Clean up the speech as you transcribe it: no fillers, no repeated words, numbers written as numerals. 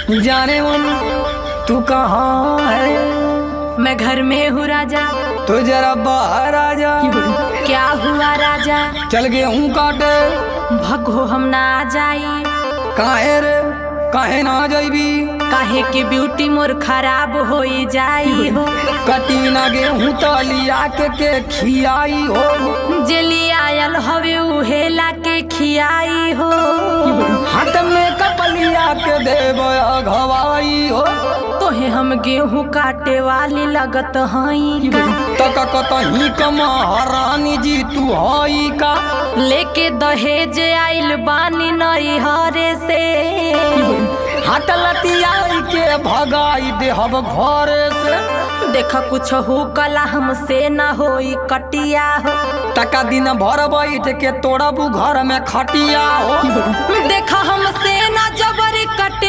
जाने मन तू कहाँ है? मैं घर में हूँ राजा। तो जरा बाहर आ जा। क्या हुआ राजा? चल गेहूं काटे। भगो हम ना आ जाई। काहे रे काहे ना जाइबी? काहे के ब्यूटी मोर खराब हो जाई हो। कटी ना गेहूं तलिया के खियाई हो। जेली आयल हवे उहेला के खियाई हो। हाथ में कपलिया के देव घवाई हो। तोहे हम गेहूं काटे वाली लगत हई का? तक कतही कमहारानी जी तू हई का? लेके दहेज आइल बानी नई हरे से। हाथ लतियाई के भगाई देहब घरे से। देखा कुछ हो कला हमसे न होई कटिया हो। तका दिन भर बैठ के तोड़बू घर में खटिया हो। देखा हमसे न जबरी कटे